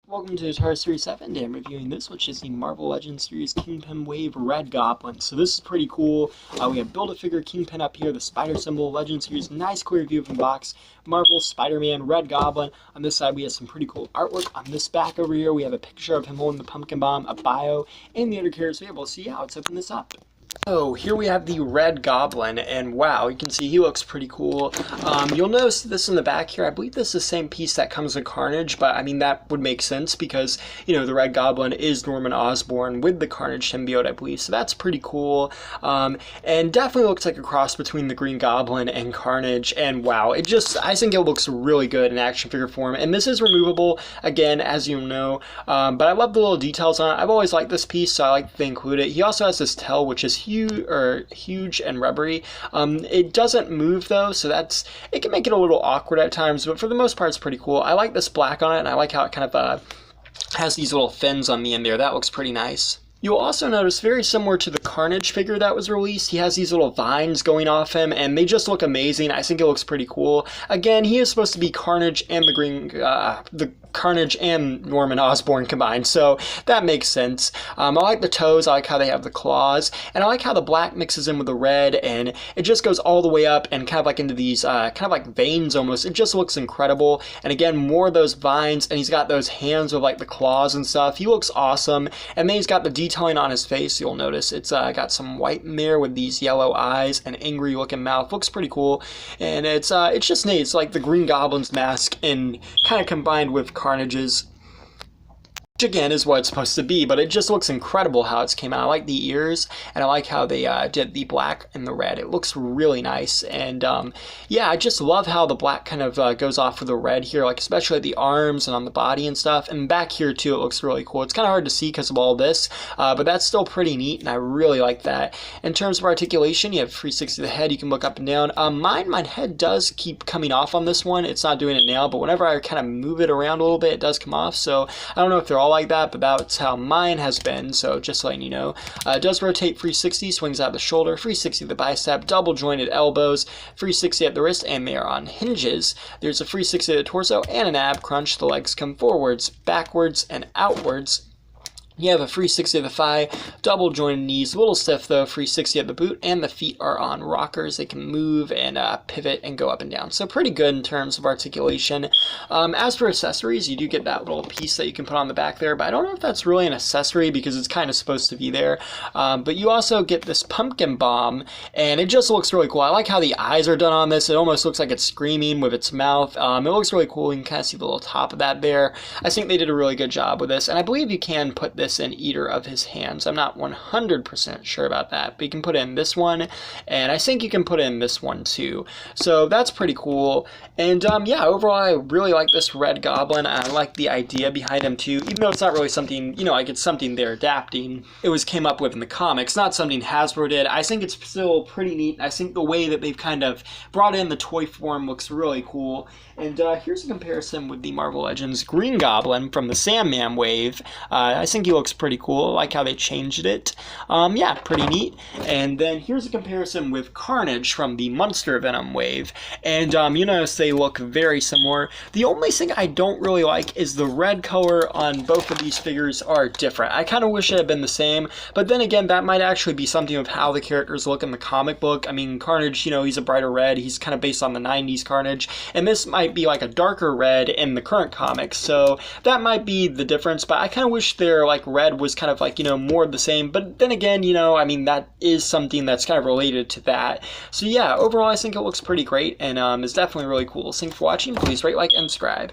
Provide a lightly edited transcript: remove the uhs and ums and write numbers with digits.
Welcome to Guitar Series 7. Today I'm reviewing this, which is the Marvel Legends Series Kingpin Wave Red Goblin. So this is pretty cool. We have Build-A-Figure Kingpin up here, the spider symbol, Legends Series, nice clear view from the box, Marvel, Spider-Man, Red Goblin. On this side we have some pretty cool artwork. On this back over here we have a picture of him holding the pumpkin bomb, a bio, and the other characters. So yeah, we'll see how it's open this up. So here we have the Red Goblin, and wow, you can see he looks pretty cool. You'll notice this in the back here. I believe this is the same piece that comes with Carnage, but I mean that would make sense because, you know, the Red Goblin is Norman Osborn with the Carnage symbiote, I believe, so that's pretty cool. And definitely looks like a cross between the Green Goblin and Carnage, and wow, I think it looks really good in action figure form. And this is removable, again, as you know, but I love the little details on it. I've always liked this piece, so I like to include it. He also has this tail, which is huge and rubbery. It doesn't move though, so it can make it a little awkward at times, but for the most part it's pretty cool. I like this black on it, and I like how it kind of has these little fins on the end there. That looks pretty nice. You'll also notice, very similar to the Carnage figure that was released, he has these little vines going off him, and they just look amazing. I think it looks pretty cool. Again, he is supposed to be Carnage and the Carnage and Norman Osborn combined, so that makes sense. I like the toes, I like how they have the claws, and I like how the black mixes in with the red, and it just goes all the way up and kind of like into these kind of like veins almost. It just looks incredible. And again, more of those vines, and he's got those hands with like the claws and stuff. He looks awesome. And then he's got the detailing on his face. You'll notice it's got some white in there with these yellow eyes and angry looking mouth. Looks pretty cool, and it's just neat. It's like the Green Goblin's mask and kind of combined with Carnage's, which again is what it's supposed to be, but it just looks incredible how it's came out. I like the ears, and I like how they did the black and the red. It looks really nice, and yeah, I just love how the black kind of goes off with the red here, like especially at the arms and on the body and stuff, and back here too it looks really cool. It's kind of hard to see because of all this, but that's still pretty neat, and I really like that. In terms of articulation, you have 360 the head, you can look up and down. My head does keep coming off on this one. It's not doing it now, but whenever I kind of move it around a little bit, it does come off, so I don't know if they're all like that, but that's how mine has been, so just letting you know. It does rotate 360, swings out the shoulder, 360 the bicep, double jointed elbows, 360 at the wrist, and they are on hinges. There's a 360 at the torso and an ab crunch. The legs come forwards, backwards, and outwards. You have a 360 at the thigh, double jointed knees, a little stiff though, 360 at the boot, and the feet are on rockers. They can move and pivot and go up and down. So pretty good in terms of articulation. As for accessories, you do get that little piece that you can put on the back there, but I don't know if that's really an accessory because it's kind of supposed to be there. But you also get this pumpkin bomb, and it just looks really cool. I like how the eyes are done on this. It almost looks like it's screaming with its mouth. It looks really cool. You can kind of see the little top of that there. I think they did a really good job with this, and I believe you can put this in either of his hands. I'm not 100% sure about that, but you can put in this one, and I think you can put in this one too. So that's pretty cool. And yeah, overall I really like this Red Goblin. I like the idea behind him too, even though it's not really something, you know, like it's something they're adapting. It was came up with in the comics, not something Hasbro did. I think it's still pretty neat. I think the way that they've kind of brought in the toy form looks really cool. And here's a comparison with the Marvel Legends Green Goblin from the Sandman wave. I think he looks pretty cool. I like how they changed it. Yeah, pretty neat. And then here's a comparison with Carnage from the Monster Venom wave. And you notice they look very similar. The only thing I don't really like is the red color on both of these figures are different. I kind of wish it had been the same, but then again, that might actually be something of how the characters look in the comic book. I mean, Carnage, you know, he's a brighter red. He's kind of based on the 90s Carnage, and this might be like a darker red in the current comics, so that might be the difference. But I kind of wish their like red was kind of like, you know, more of the same, but then again, you know, I mean, that is something that's kind of related to that. So yeah, overall I think it looks pretty great, and is definitely really cool. Thanks for watching. Please rate, like, and subscribe.